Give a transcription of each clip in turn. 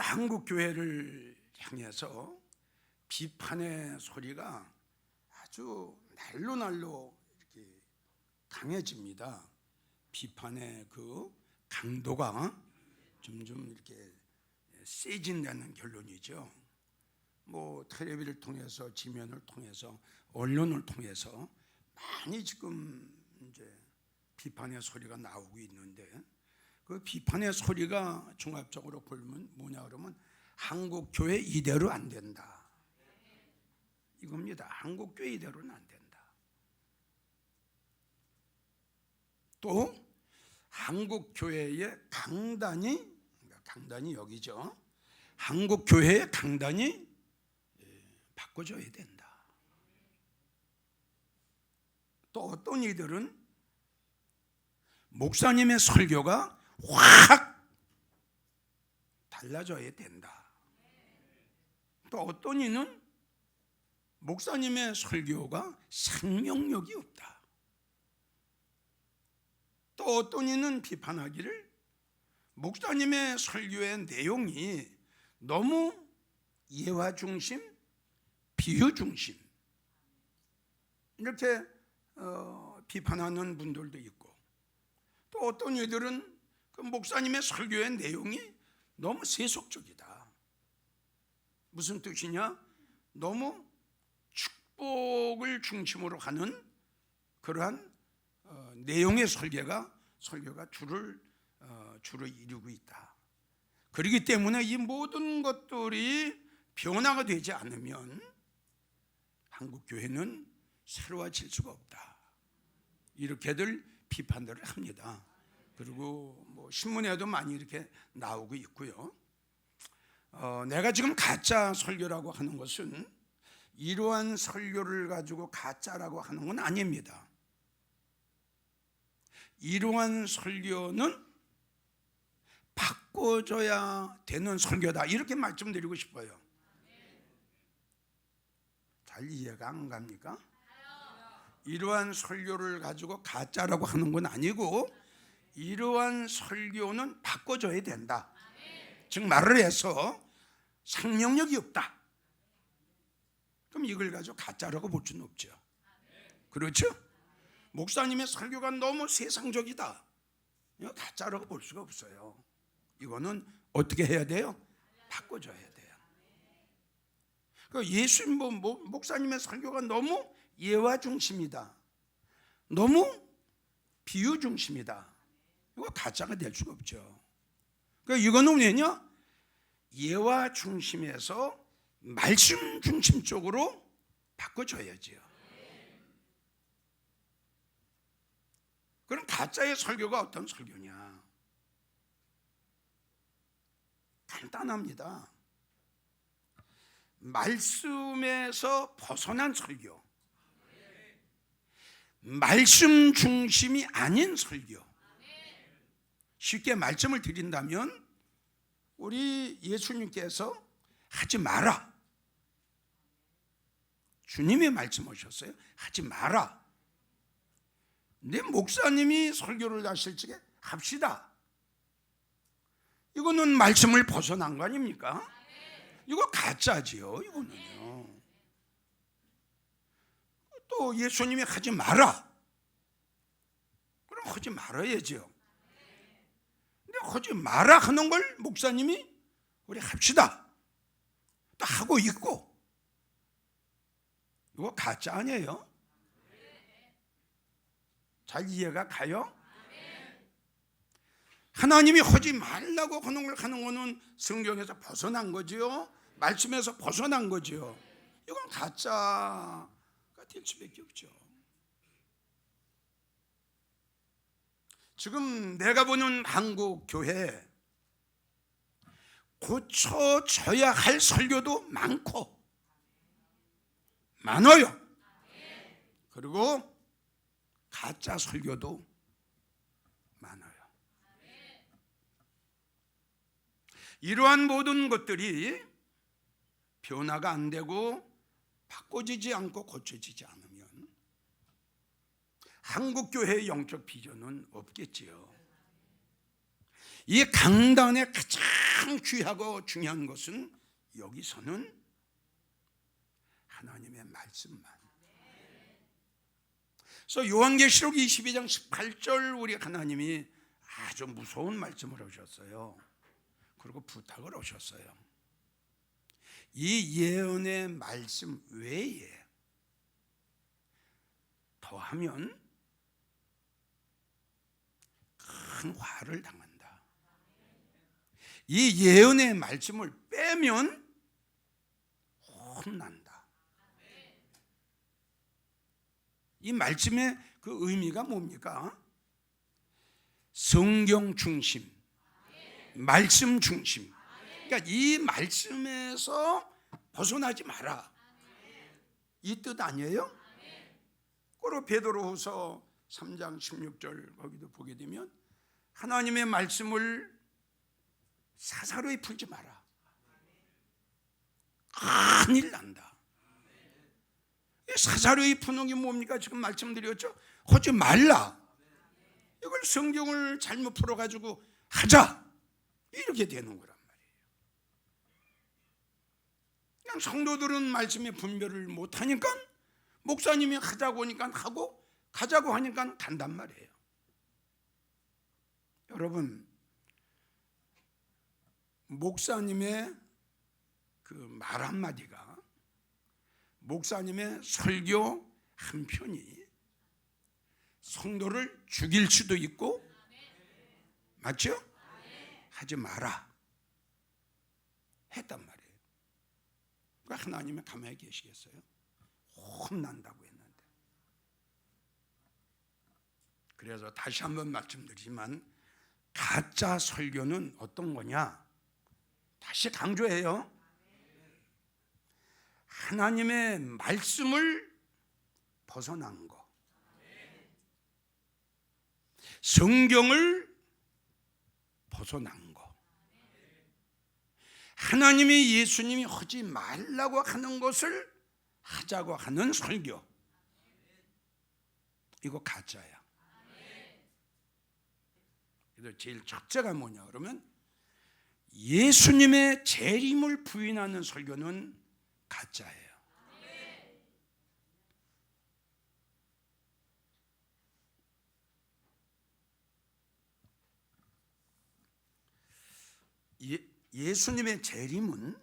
한국 교회를 향해서 비판의 소리가 아주 날로 이렇게 강해집니다. 비판의 그 강도가 점점 이렇게 세진다는 결론이죠. 뭐 텔레비를 통해서, 지면을 통해서, 언론을 통해서 많이 지금 이제 비판의 소리가 나오고 있는데, 그 비판의 소리가 종합적으로 보면 뭐냐 그러면 한국 교회 이대로 안 된다, 이겁니다. 한국 교회 이대로는 안 된다. 또 한국 교회의 강단이 여기죠. 한국 교회의 강단이 바꿔줘야 된다. 또 어떤 이들은 목사님의 설교가 확 달라져야 된다. 또 어떤 이는 목사님의 설교가 생명력이 없다. 또 어떤 이는 비판하기를 목사님의 설교의 내용이 너무 예화 중심, 비유 중심, 이렇게 비판하는 분들도 있고, 또 어떤 이들은 그 목사님의 설교의 내용이 너무 세속적이다. 무슨 뜻이냐? 너무 축복을 중심으로 하는 그러한 내용의 설교가 주를 이루고 있다. 그렇기 때문에 이 모든 것들이 변화가 되지 않으면 한국 교회는 새로워질 수가 없다. 이렇게들 비판들을 합니다. 그리고 뭐 신문에도 많이 이렇게 나오고 있고요. 내가 지금 가짜 설교라고 하는 것은 이러한 설교를 가지고 가짜라고 하는 건 아닙니다. 이러한 설교는 바꿔줘야 되는 설교다, 이렇게 말씀드리고 싶어요. 잘 이해가 안 갑니까? 이러한 설교를 가지고 가짜라고 하는 건 아니고, 이러한 설교는 바꿔줘야 된다. 즉 말을 해서 생명력이 없다. 그럼 이걸 가지고 가짜라고 볼 수는 없죠. 그렇죠? 목사님의 설교가 너무 세상적이다, 이거 가짜라고 볼 수가 없어요. 이거는 어떻게 해야 돼요? 바꿔줘야 돼요. 예수님 목사님의 설교가 너무 예화 중심이다, 너무 비유 중심이다, 이거 가짜가 될 수가 없죠. 그러니까 이거는 왜냐? 예화 중심에서 말씀 중심 쪽으로 바꿔줘야지요. 그럼 가짜의 설교가 어떤 설교냐? 간단합니다. 말씀에서 벗어난 설교, 말씀 중심이 아닌 설교. 쉽게 말씀을 드린다면 우리 예수님께서 하지 마라, 주님의 말씀하셨어요. 하지 마라. 내 목사님이 설교를 하실 적에 합시다. 이거는 말씀을 벗어난 거 아닙니까? 이거 가짜지요. 이거는요. 또 예수님이 하지 마라, 그럼 하지 말아야죠. 근데 하지 마라 하는 걸 목사님이 우리 합시다 또 하고 있고, 이거 가짜 아니에요? 잘 이해가 가요? 하나님이 하지 말라고 하는 걸 하는 거는 성경에서 벗어난 거죠. 말씀에서 벗어난 거죠. 이건 가짜가 될 수밖에 없죠. 지금 내가 보는 한국 교회, 고쳐져야 할 설교도 많아요. 그리고 가짜 설교도 많아요. 이러한 모든 것들이 변화가 안 되고 바꿔지지 않고 고쳐지지 않으면 한국 교회의 영적 비전은 없겠지요. 이 강단에 가장 귀하고 중요한 것은 여기서는 하나님의 말씀만. 그래서 요한계시록 22장 18절 우리 하나님이 아주 무서운 말씀을 하셨어요. 그리고 부탁을 하셨어요. 이 예언의 말씀 외에 더하면 큰 화를 당한다. 이 예언의 말씀을 빼면 혼난다. 이 말씀의 그 의미가 뭡니까? 성경 중심, 말씀 중심. 그러니까 이 말씀에서 벗어나지 마라, 이 뜻 아니에요? 그리고 베드로후서 3장 16절 거기도 보게 되면 하나님의 말씀을 사사로이 풀지 마라, 큰일 난다. 사사로이 푸는 게 뭡니까? 지금 말씀드렸죠? 하지 말라. 이걸 성경을 잘못 풀어가지고 하자, 이렇게 되는 거란 말이에요. 그냥 성도들은 말씀의 분별을 못하니까 목사님이 하자고 하니까 하고 가자고 하니까 간단 말이에요. 여러분, 목사님의 그 말 한마디가, 목사님의 설교 한 편이 성도를 죽일 수도 있고, 맞죠? 하지 마라 했단 말이에요. 그러니까 하나님이 가만히 계시겠어요? 혼난다고 했는데. 그래서 다시 한번 말씀드리지만 가짜 설교는 어떤 거냐? 다시 강조해요. 하나님의 말씀을 벗어난 거, 성경을 벗어난 거, 하나님이 예수님이 하지 말라고 하는 것을 하자고 하는 설교, 이거 가짜야. 그래서 제일 첫째가 뭐냐 그러면 예수님의 재림을 부인하는 설교는 가짜예요. 예수님의 재림은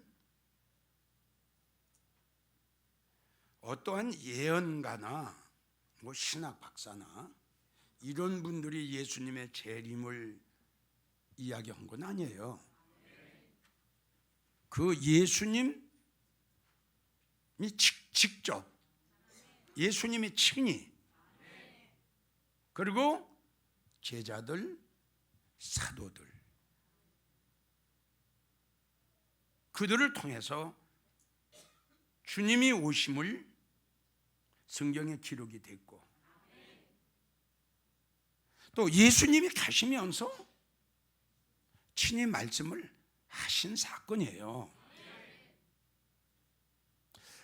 어떠한 예언가나 뭐 신학 박사나 이런 분들이 예수님의 재림을 이야기한 건 아니에요. 그 예수님이 직접, 예수님이 친히, 그리고 제자들, 사도들, 그들을 통해서 주님이 오심을 성경에 기록이 됐고, 또 예수님이 가시면서 친히 말씀을 하신 사건이에요.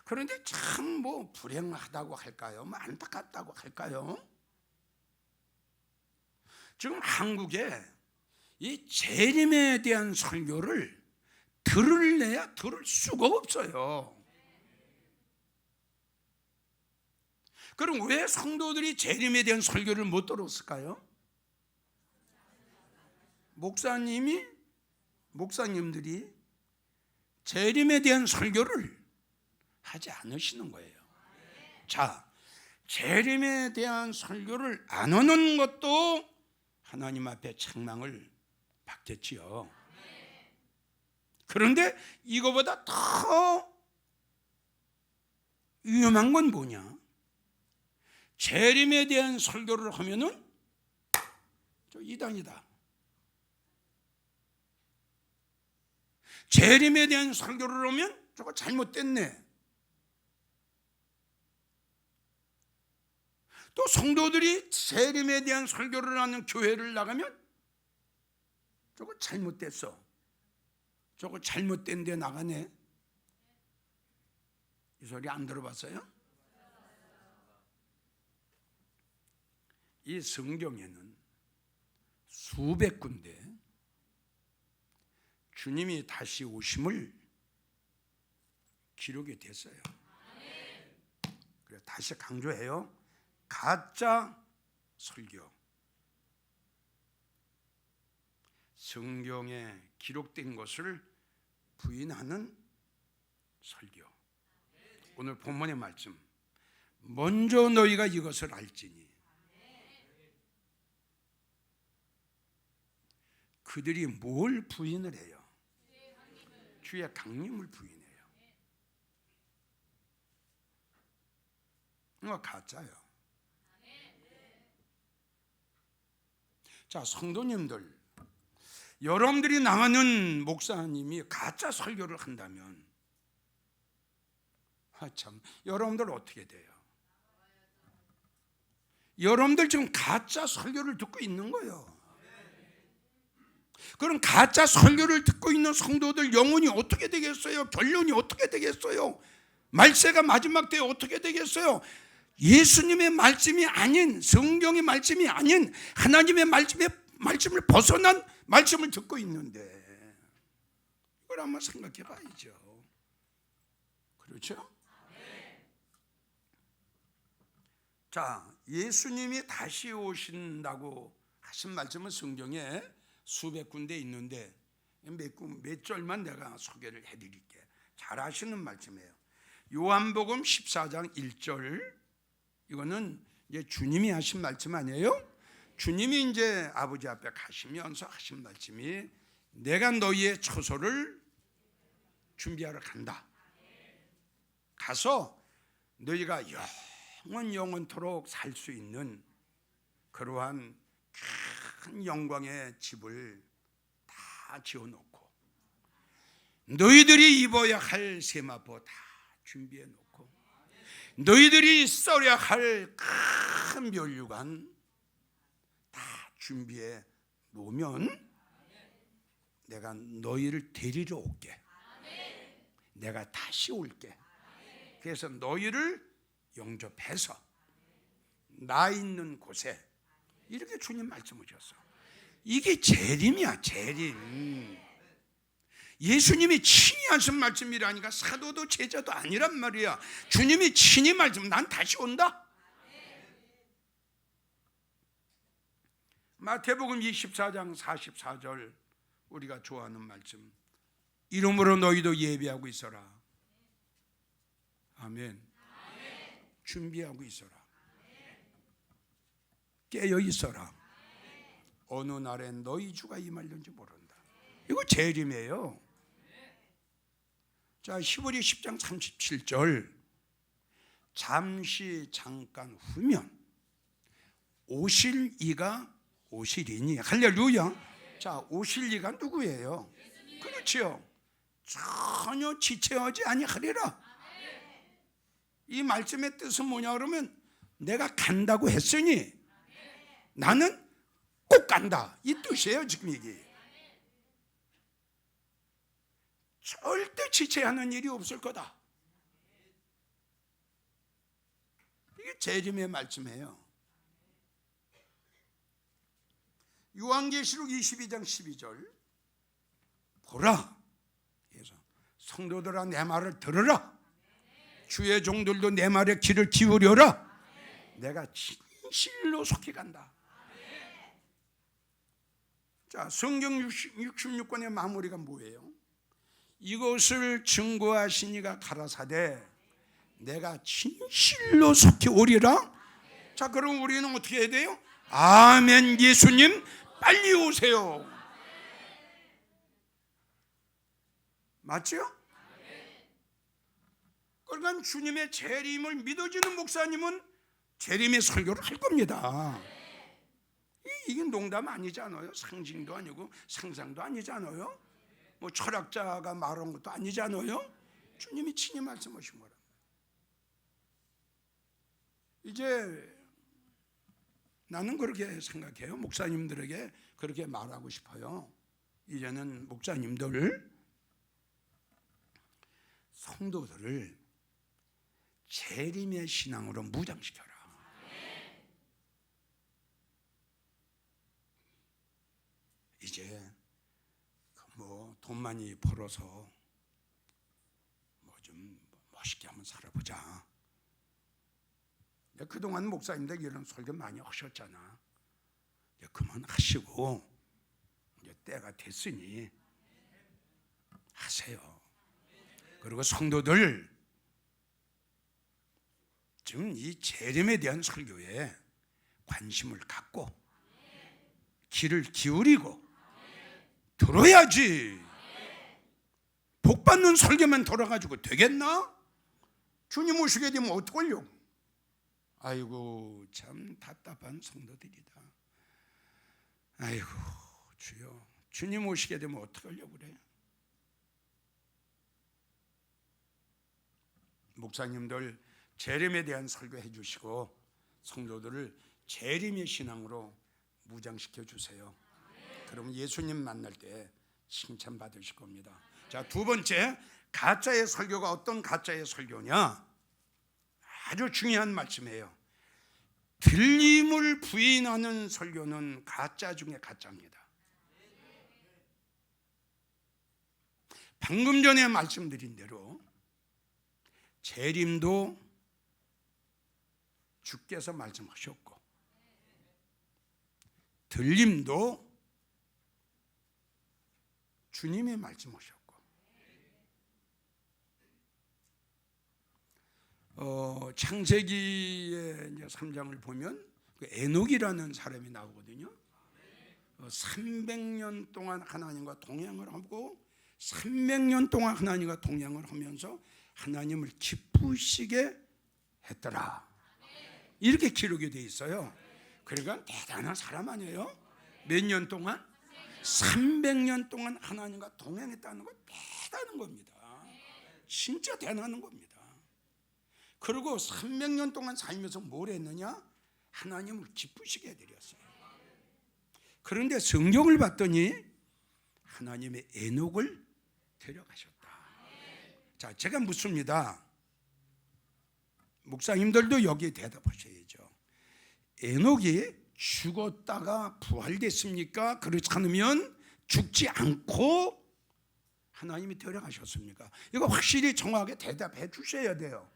그런데 참 뭐 불행하다고 할까요? 뭐 안타깝다고 할까요? 지금 한국에 이 재림에 대한 설교를 들을래야 들을 수가 없어요. 그럼 왜 성도들이 재림에 대한 설교를 못 들었을까요? 목사님들이 재림에 대한 설교를 하지 않으시는 거예요. 자, 재림에 대한 설교를 안 하는 것도 하나님 앞에 책망을 받겠지요. 그런데 이거보다 더 위험한 건 뭐냐? 재림에 대한 설교를 하면은 저 이단이다. 재림에 대한 설교를 하면 저거 잘못됐네. 또 성도들이 재림에 대한 설교를 하는 교회를 나가면 저거 잘못됐어. 저거 잘못된 데 나가네. 이 소리 안 들어봤어요? 이 성경에는 수백 군데 주님이 다시 오심을 기록이 됐어요. 그래서 다시 강조해요. 가짜 설교. 성경에 기록된 것을 부인하는 설교. 오늘 본문의 말씀. 먼저 너희가 이것을 알지니. 그들이 뭘 부인을 해요? 주의 강림을 부인해요. 이거 가짜예요. 자, 성도님들, 여러분들이 나가는 목사님이 가짜 설교를 한다면 참, 여러분들 어떻게 돼요? 여러분들 지금 가짜 설교를 듣고 있는 거예요. 그럼 가짜 설교를 듣고 있는 성도들 영혼이 어떻게 되겠어요? 결론이 어떻게 되겠어요? 말세가 마지막 때에 어떻게 되겠어요? 예수님의 말씀이 아닌, 성경의 말씀이 아닌 하나님의 말씀을 벗어난 말씀을 듣고 있는데 이걸 한번 생각해 봐야죠. 그렇죠? 자, 예수님이 다시 오신다고 하신 말씀은 성경에 수백 군데 있는데 몇 절만 내가 소개를 해드릴게. 잘 아시는 말씀이에요. 요한복음 14장 1절. 이거는 이제 주님이 하신 말씀 아니에요? 주님이 이제 아버지 앞에 가시면서 하신 말씀이 내가 너희의 처소를 준비하러 간다. 가서 너희가 영원토록 살 수 있는 그러한 큰 영광의 집을 다 지어놓고 너희들이 입어야 할 세마포 다 준비해놓고 너희들이 써야 할 큰 면류관 다 준비해 놓으면 내가 너희를 데리러 올게. 내가 다시 올게. 그래서 너희를 영접해서 나 있는 곳에 이렇게 주님 말씀하셨어. 이게 재림이야, 재림. 예수님이 친히 하신 말씀이라니까 사도도 제자도 아니란 말이야. 주님이 친히 말씀, 난 다시 온다. 마태복음 24장 44절 우리가 좋아하는 말씀. 이러므로 너희도 예비하고 있어라. 아멘. 준비하고 있어라. 깨어 있어라. 어느 날에 너희 주가 임할는지 모른다. 이거 재림이에요. 자, 히브리 10장 37절. 잠시 잠깐 후면 오실 이가 오시리니. 할렐루야. 자, 오실 이가 누구예요? 그렇죠. 전혀 지체하지 아니하리라. 이 말씀의 뜻은 뭐냐 그러면 내가 간다고 했으니 나는 꼭 간다. 이 뜻이에요, 지금 이게. 절대 지체하는 일이 없을 거다. 이게 재림의 말씀이에요. 요한계시록 22장 12절. 보라. 그래서 성도들아 내 말을 들으라. 주의 종들도 내 말에 귀를 기울여라. 내가 진실로 속히 간다. 자, 성경 66권의 마무리가 뭐예요? 이것을 증거하시니가 가라사대 내가 진실로 속히 오리라. 자, 그럼 우리는 어떻게 해야 돼요? 아멘. 예수님 빨리 오세요. 맞죠? 그러니까 주님의 재림을 믿어지는 목사님은 재림의 설교를 할 겁니다. 이게 농담 아니지 않아요? 상징도 아니고 상상도 아니지 않아요? 뭐 철학자가 말한 것도 아니지 않아요? 주님이 친히 말씀하신 거라. 이제 나는 그렇게 생각해요. 목사님들에게 그렇게 말하고 싶어요. 이제는 목사님들, 성도들을 재림의 신앙으로 무장시켜라. 이제 뭐 돈 많이 벌어서 뭐 좀 멋있게 한번 살아보자. 그동안 목사님들 이런 설교 많이 하셨잖아. 그만하시고 이제 때가 됐으니 하세요. 그리고 성도들 지금 이 재림에 대한 설교에 관심을 갖고 귀를 기울이고 들어야지. 복 받는 설교만 돌아가지고 되겠나? 주님 오시게 되면 어떡하려고? 아이고 참 답답한 성도들이다. 아이고 주여, 주님 오시게 되면 어떡하려고 그래? 목사님들 재림에 대한 설교해 주시고 성도들을 재림의 신앙으로 무장시켜 주세요. 그러면 예수님 만날 때 칭찬 받으실 겁니다. 자, 두 번째, 가짜의 설교가 어떤 가짜의 설교냐? 아주 중요한 말씀이에요. 들림을 부인하는 설교는 가짜 중에 가짜입니다. 방금 전에 말씀드린 대로 재림도 주께서 말씀하셨고 들림도 주님이 말씀하셨고 창세기의 이제 3장을 보면 그 에녹이라는 사람이 나오거든요. 300년 동안 하나님과 동행을 하고 300년 동안 하나님과 동행을 하면서 하나님을 기쁘시게 했더라. 이렇게 기록이 되어 있어요. 그러니까 대단한 사람 아니에요? 몇 년 동안? 300년 동안 하나님과 동행했다는 건 대단한 겁니다. 진짜 대단한 겁니다. 그리고 300년 동안 살면서 뭘 했느냐? 하나님을 기쁘시게 해드렸어요. 그런데 성경을 봤더니 하나님의 에녹을 데려가셨다. 자, 제가 묻습니다. 목사님들도 여기에 대답하셔야죠. 에녹이 죽었다가 부활됐습니까? 그렇지 않으면 죽지 않고 하나님이 데려가셨습니까? 이거 확실히 정확하게 대답해 주셔야 돼요.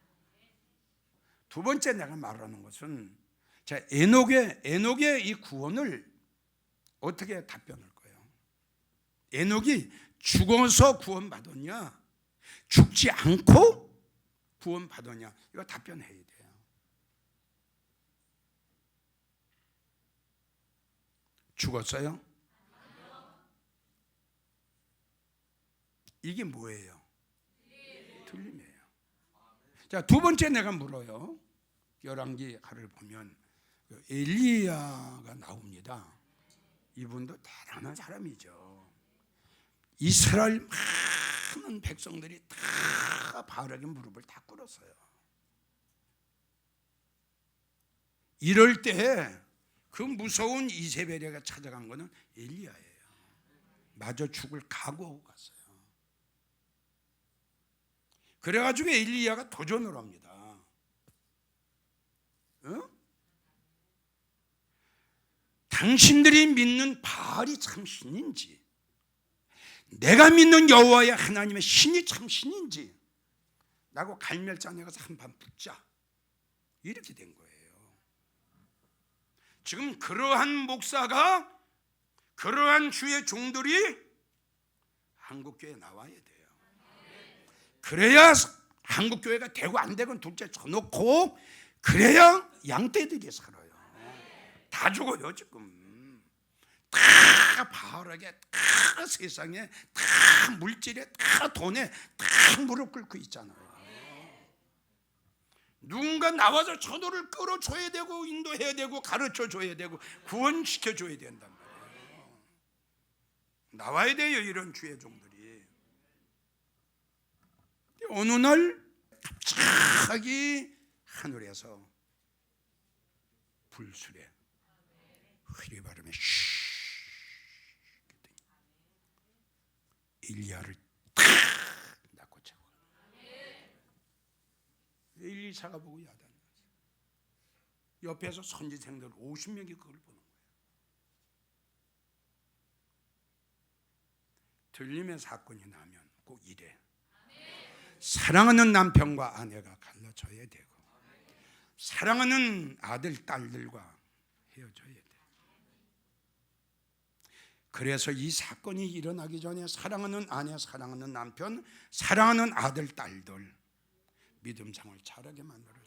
두 번째 내가 말하는 것은 자, 에녹의 이 구원을 어떻게 답변할 거예요? 에녹이 죽어서 구원받았냐? 죽지 않고 구원받았냐? 이거 답변해야 돼요. 죽었어요? 이게 뭐예요? 틀림이에요. 자, 두 번째 내가 물어요. 열왕기 하를 보면 엘리야가 나옵니다. 이분도 대단한 사람이죠. 이스라엘 많은 백성들이 다 바알에게 무릎을 다 꿇었어요. 이럴 때 그 무서운 이세벨에게 찾아간 거는 엘리야예요. 마저 죽을 각오하고 갔어요. 그래가지고 엘리야가 도전을 합니다. 당신들이 믿는 바알이 참 신인지 내가 믿는 여호와의 하나님의 신이 참 신인지 라고 갈멜장에 가서 한판 붙자. 이렇게 된 거예요. 지금 그러한 목사가 그러한 주의 종들이 한국교회에 나와야 돼요. 그래야 한국교회가 되고 안 되건 둘째 쳐놓고 그래야 양떼들이 살아요. 다 죽어요 지금. 다 바알에게 다 세상에 다 물질에 다 돈에 다 무릎 꿇고 있잖아요. 누군가 나와서 저도를 끌어줘야 되고 인도해야 되고 가르쳐줘야 되고 구원시켜줘야 된단 말이에요. 나와야 돼요 이런 주의 종들이. 어느 날 갑자기 하늘에서 불수레 흐리바람에 엘리야를 탁 낚고차고 엘리사가 보고 야단났어요. 옆에서 선지생들 50명이 그걸 보는 거예요. 들림의 사건이 나면 꼭 이래. 사랑하는 남편과 아내가 갈라져야 되고, 사랑하는 아들, 딸들과 헤어져야 돼. 그래서 이 사건이 일어나기 전에 사랑하는 아내, 사랑하는 남편, 사랑하는 아들, 딸들 믿음생활 잘하게 만들어줘요.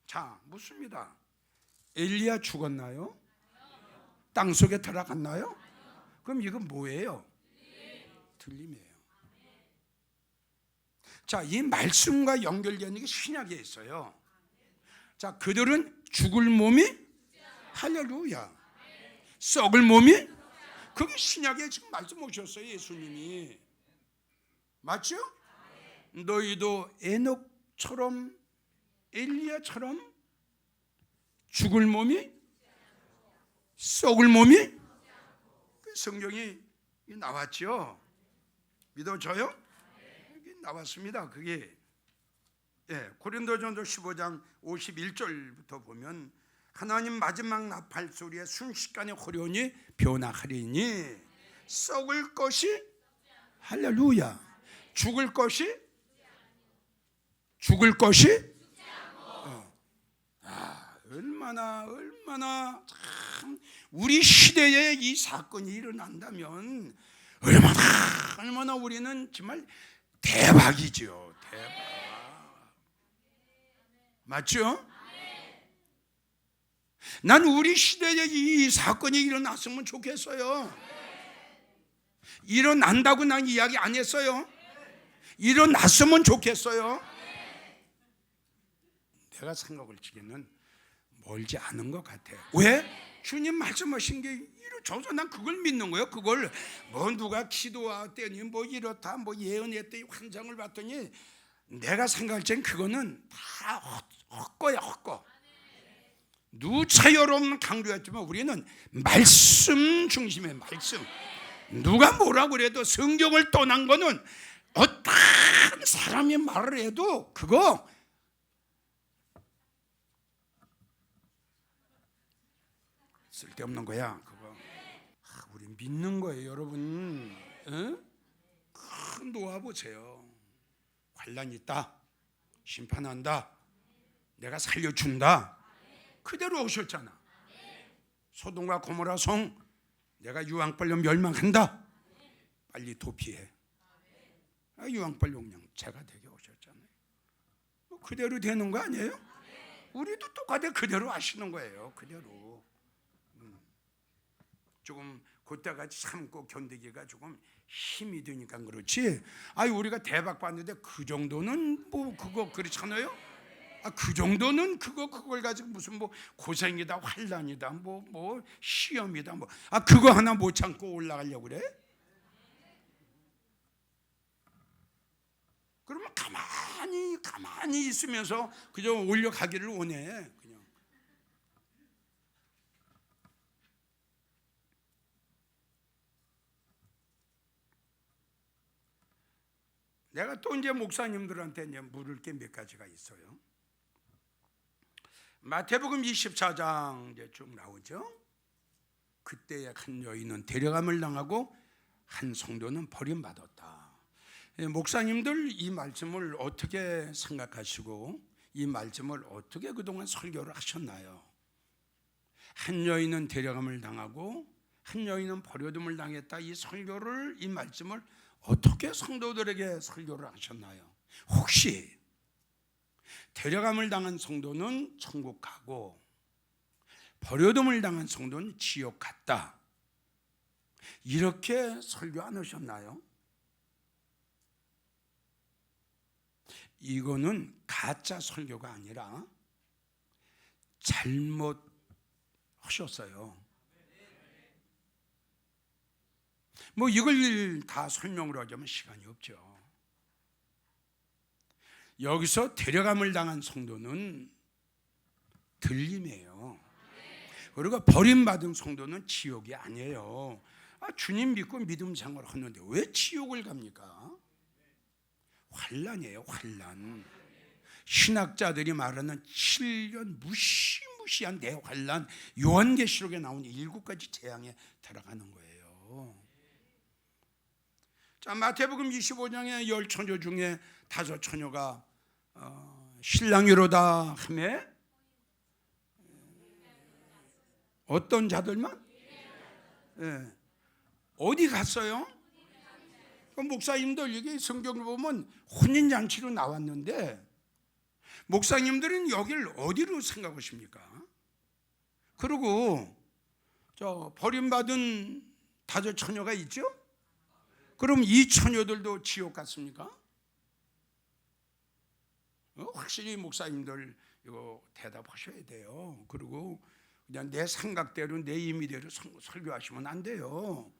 자, 묻습니다. 엘리야 죽었나요? 땅속에 들어갔나요? 그럼 이건 뭐예요? 들림이에요. 자, 이 말씀과 연결되는 게 신약에 있어요. 자, 그들은 죽을 몸이 할렐루야, 썩을 몸이, 그게 신약에 지금 말씀 오셨어요. 예수님이. 맞죠? 너희도 에녹처럼 엘리야처럼 죽을 몸이 썩을 몸이, 그 성경이 나왔죠. 믿어져요? 나왔습니다. 그게 고린도전서 15장 51절부터 보면 하나님 마지막 나팔 소리에 순식간에 호련히 변화하리니 썩을 것이 할렐루야, 죽을 것이 얼마나 참 우리 시대에 이 사건이 일어난다면 얼마나 우리는 정말 대박이죠. 대박. 맞죠? 난 우리 시대에 이 사건이 일어났으면 좋겠어요. 일어난다고 난 이야기 안 했어요. 일어났으면 좋겠어요. 내가 생각을 지기는 멀지 않은 것 같아요. 왜? 주님 말씀하신 게 이루어져서 난 그걸 믿는 거예요. 그걸 뭐 누가 기도했더니 뭐 이렇다 뭐 예언했더니 환상을 봤더니 내가 생각할 땐 그거는 다 헛거야, 헛거. 누차열 없는 강조했지만 우리는 말씀 중심의 말씀. 누가 뭐라고 그래도 성경을 떠난 거는 어떤 사람이 말을 해도 그거 쓸데없는 거야. 그거 우리 믿는 거예요, 여러분. 큰 놓아보세요. 환난이 있다, 심판한다, 내가 살려준다, 그대로 오셨잖아. 소돔과 고모라 성 내가 유황벌로 멸망한다, 빨리 도피해. 유황벌 용량 제가 되게 오셨잖아요. 그대로 되는 거 아니에요? 우리도 똑같이 그대로 하시는 거예요. 그대로. 조금 그때가 참고 견디기가 조금 힘이 드니까 그렇지. 우리가 대박 봤는데 그 정도는 뭐 그거 그렇잖아요. 그 정도는 그걸 가지고 무슨 뭐 고생이다, 환난이다, 뭐 시험이다, 그거 하나 못 참고 올라가려고 그래? 그러면 가만히 있으면서 그저 올려가기를 원해. 그냥. 내가 또 이제 목사님들한테 이제 물을 게 몇 가지가 있어요. 마태복음 24장 이제 쭉 나오죠. 그때의 한 여인은 데려감을 당하고 한 성도는 버림받았다. 목사님들 이 말씀을 어떻게 생각하시고 이 말씀을 어떻게 그동안 설교를 하셨나요? 한 여인은 데려감을 당하고 한 여인은 버려둠을 당했다. 이 설교를, 이 말씀을 어떻게 성도들에게 설교를 하셨나요? 혹시 데려감을 당한 성도는 천국 가고 버려둠을 당한 성도는 지옥 갔다, 이렇게 설교 안 하셨나요? 이거는 가짜 설교가 아니라 잘못 하셨어요. 뭐 이걸 다 설명을 하자면 시간이 없죠. 여기서 데려감을 당한 성도는 들림이에요. 그리고 버림받은 성도는 지옥이 아니에요. 주님 믿고 믿음 생활을 하는데 왜 지옥을 갑니까? 환난이에요, 환난. 신학자들이 말하는 7년 무시무시한 대환난, 요한계시록에 나오는 7가지 재앙에 들어가는 거예요. 자, 마태복음 25장에 10처녀 중에 5처녀가 신랑이로다 하매 어떤 자들만? 어디 갔어요? 목사님들 이게 성경을 보면 혼인잔치로 나왔는데 목사님들은 여기를 어디로 생각하십니까? 그리고 저 버림받은 5처녀가 있죠? 그럼 이 처녀들도 지옥 갔습니까? 확실히 목사님들 이거 대답하셔야 돼요. 그리고 그냥 내 생각대로 내 임의대로 설교하시면 안 돼요.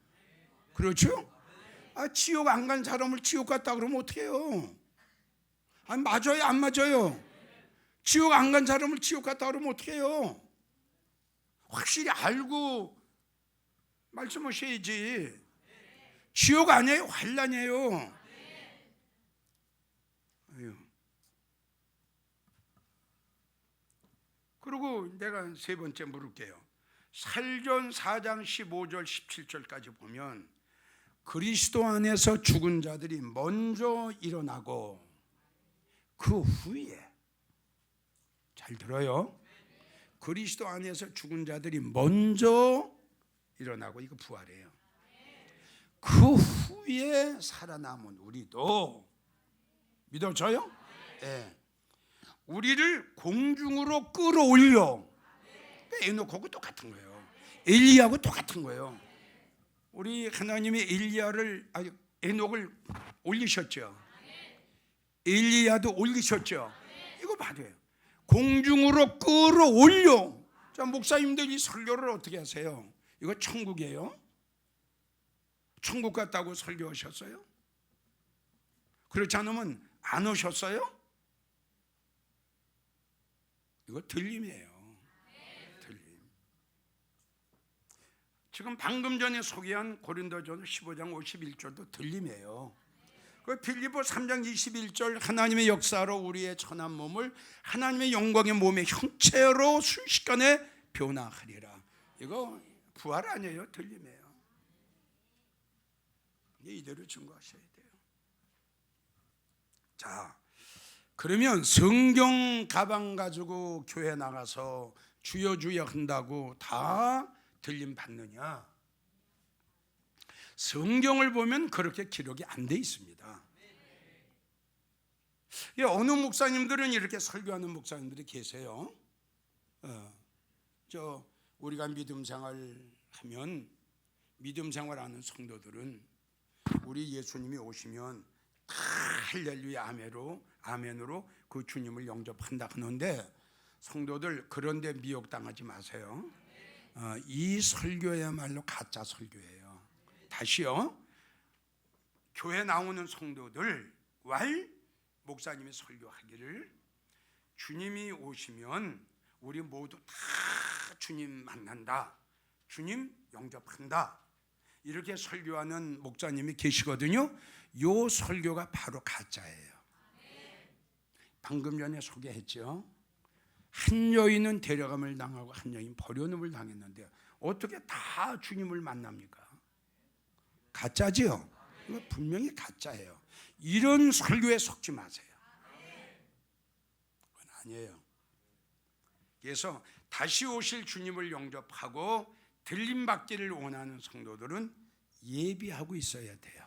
그렇죠? 지옥 안 간 사람을 지옥 갔다 그러면 어떻게 해요? 맞아요, 안 맞아요? 지옥 안 간 사람을 지옥 갔다 그러면 어떻게 해요? 확실히 알고 말씀하셔야지. 지옥 아니에요, 환난이에요. 그리고 내가 세 번째 물을게요. 살전 4장 15절 17절까지 보면 그리스도 안에서 죽은 자들이 먼저 일어나고 그 후에, 잘 들어요, 그리스도 안에서 죽은 자들이 먼저 일어나고, 이거 부활이에요. 그 후에 살아남은 우리도 믿어져요? 네. 우리를 공중으로 끌어올려. 에녹하고 똑같은 거예요. 엘리야하고 똑같은 거예요. 우리 하나님이 에녹을 올리셨죠. 엘리야도 올리셨죠. 이거 맞아요. 공중으로 끌어올려. 자, 목사님들 이 설교를 어떻게 하세요? 이거 천국이에요? 천국 갔다고 설교하셨어요? 그렇지 않으면 안 오셨어요? 이거 들림이에요. 들림. 지금 방금 전에 소개한 고린도전서 15장 51절도 들림이에요. 그 빌립보 3장 21절 하나님의 역사로 우리의 천한 몸을 하나님의 영광의 몸의 형체로 순식간에 변화하리라. 이거 부활 아니에요, 들림이에요. 이대로 증거하셔야 돼요. 자, 그러면 성경 가방 가지고 교회 나가서 주여 주여 한다고 다 들림 받느냐? 성경을 보면 그렇게 기록이 안 돼 있습니다. 어느 목사님들은 이렇게 설교하는 목사님들이 계세요. 우리가 믿음 생활하면, 믿음 생활하는 성도들은 우리 예수님이 오시면 다 할렐루야 아멘으로 그 주님을 영접한다 하는데, 성도들 그런데 미혹당하지 마세요. 이 설교야말로 가짜 설교예요. 다시요, 교회 나오는 성도들 목사님이 설교하기를 주님이 오시면 우리 모두 다 주님 만난다, 주님 영접한다, 이렇게 설교하는 목사님이 계시거든요. 요 설교가 바로 가짜예요. 방금 전에 소개했죠. 한 여인은 데려감을 당하고 한 여인 버려놓음을 당했는데 어떻게 다 주님을 만납니까? 가짜지요. 이거 분명히 가짜예요. 이런 설교에 속지 마세요. 그건 아니에요. 그래서 다시 오실 주님을 영접하고 들림 받기를 원하는 성도들은 예비하고 있어야 돼요.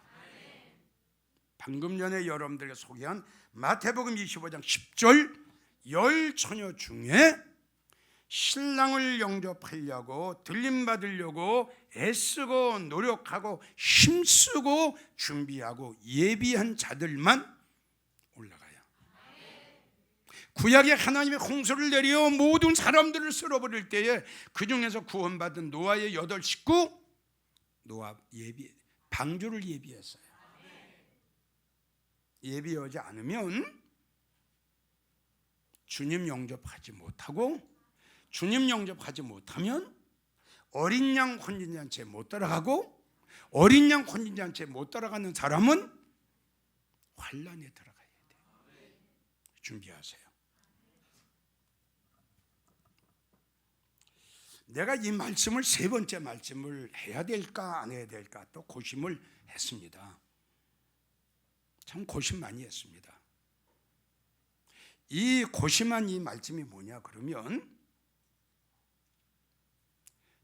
방금 전에 여러분들에게 소개한 마태복음 25장 10절 10처녀 중에 신랑을 영접하려고 들림 받으려고 애쓰고 노력하고 힘쓰고 준비하고 예비한 자들만 올라가요. 구약에 하나님의 홍수를 내려 모든 사람들을 쓸어버릴 때에 그 중에서 구원받은 노아의 8 식구, 노아 방주를 예비했어요. 예비하지 않으면 주님 영접하지 못하고, 주님 영접하지 못하면 어린 양 혼인잔치에 못 따라가고, 어린 양 혼인잔치에 못 따라가는 사람은 환란에 들어가야 돼요. 준비하세요. 내가 이 말씀을 세 번째 말씀을 해야 될까 안 해야 될까 또 고심을 했습니다. 참 고심 많이 했습니다. 이 고심한 이 말씀이 뭐냐 그러면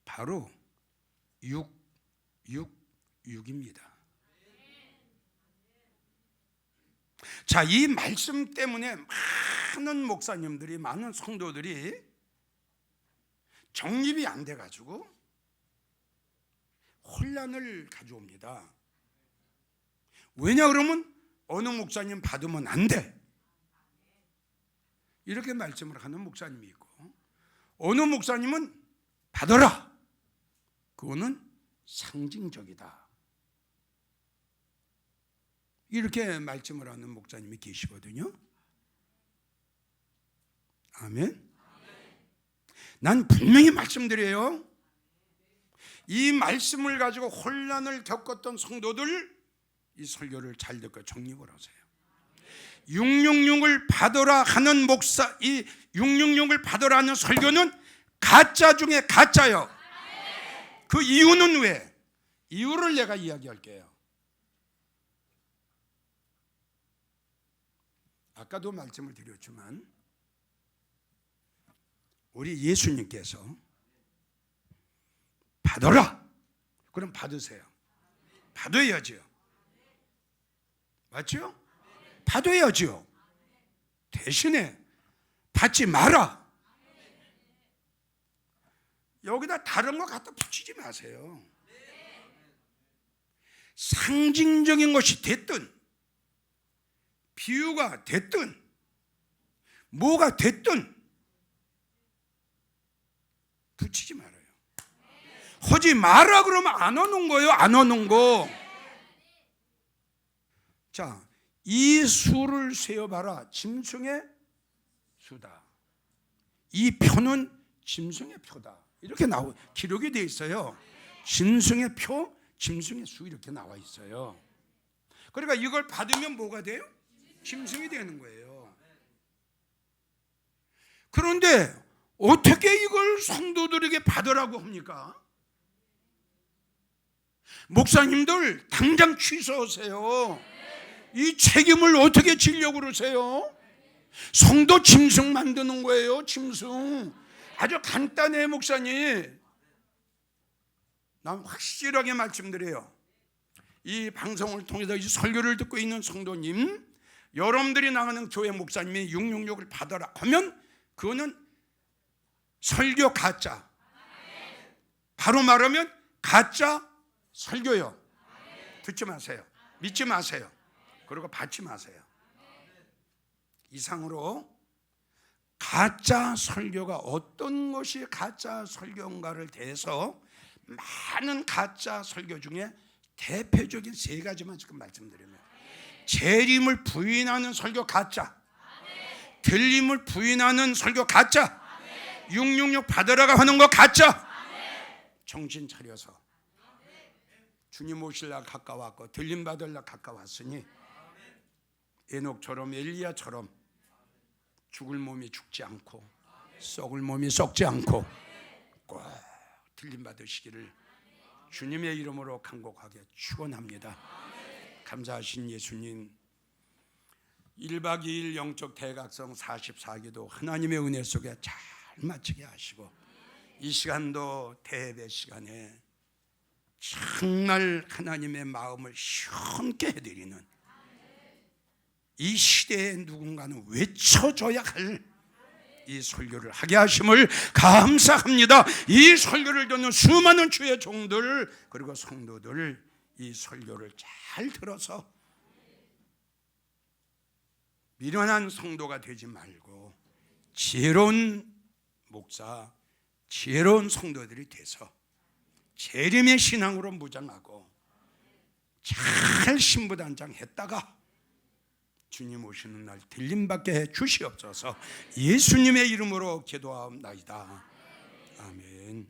바로 6입니다. 자, 이 말씀 때문에 많은 목사님들이, 많은 성도들이 정립이 안 돼가지고 혼란을 가져옵니다. 왜냐 그러면 어느 목사님 받으면 안 돼, 이렇게 말씀을 하는 목사님이 있고, 어느 목사님은 받아라, 그거는 상징적이다, 이렇게 말씀을 하는 목사님이 계시거든요. 아멘. 난 분명히 말씀드려요. 이 말씀을 가지고 혼란을 겪었던 성도들, 이 설교를 잘 듣고 정립을 하세요. 666을 받으라 하는 목사, 이 666을 받으라 하는 설교는 가짜 중에 가짜요. 그 이유는 왜? 이유를 내가 이야기할게요. 아까도 말씀을 드렸지만 우리 예수님께서 받아라, 그럼 받으세요. 받아야죠. 맞죠? 받아야죠. 대신에 받지 마라. 여기다 다른 거 갖다 붙이지 마세요. 상징적인 것이 됐든 비유가 됐든 뭐가 됐든 붙이지 말아요. 하지 마라 그러면 안 하는 거예요. 안 하는 거. 자, 이 수를 세어봐라. 짐승의 수다. 이 표는 짐승의 표다, 이렇게 기록이 되어 있어요. 짐승의 표, 짐승의 수, 이렇게 나와 있어요. 그러니까 이걸 받으면 뭐가 돼요? 짐승이 되는 거예요. 그런데 어떻게 이걸 성도들에게 받으라고 합니까? 목사님들 당장 취소하세요. 이 책임을 어떻게 지려고 그러세요? 성도 짐승 만드는 거예요. 짐승. 아주 간단해요, 목사님. 난 확실하게 말씀드려요. 이 방송을 통해서 이 설교를 듣고 있는 성도님, 여러분들이 나가는 교회 목사님이 666을 받아라 하면 그거는 설교 가짜, 바로 말하면 가짜 설교요. 듣지 마세요. 믿지 마세요. 그리고 받지 마세요. 이상으로 가짜 설교가 어떤 것이 가짜 설교인가를 대해서 많은 가짜 설교 중에 대표적인 세 가지만 지금 말씀드리면, 재림을 부인하는 설교 가짜, 들림을 부인하는 설교 가짜, 666 받으라고 하는 거 가짜. 정신 차려서 주님 오실라 가까웠고 들림 받으려 가까웠으니 에녹처럼 엘리야처럼 죽을 몸이 죽지 않고 썩을 몸이 썩지 않고 꼭 들림 받으시기를 주님의 이름으로 간곡하게 축원합니다. 감사하신 예수님, 1박 2일 영적 대각성 44기도 하나님의 은혜 속에 잘 마치게 하시고, 이 시간도 대예배 시간에 정말 하나님의 마음을 시원케 해드리는, 이 시대에 누군가는 외쳐줘야 할 이 설교를 하게 하심을 감사합니다. 이 설교를 듣는 수많은 주의 종들 그리고 성도들, 이 설교를 잘 들어서 미련한 성도가 되지 말고 지혜로운 목사, 지혜로운 성도들이 돼서 재림의 신앙으로 무장하고 잘 신부단장했다가 주님 오시는 날 들림받게 해 주시옵소서. 예수님의 이름으로 기도하옵나이다. 아멘.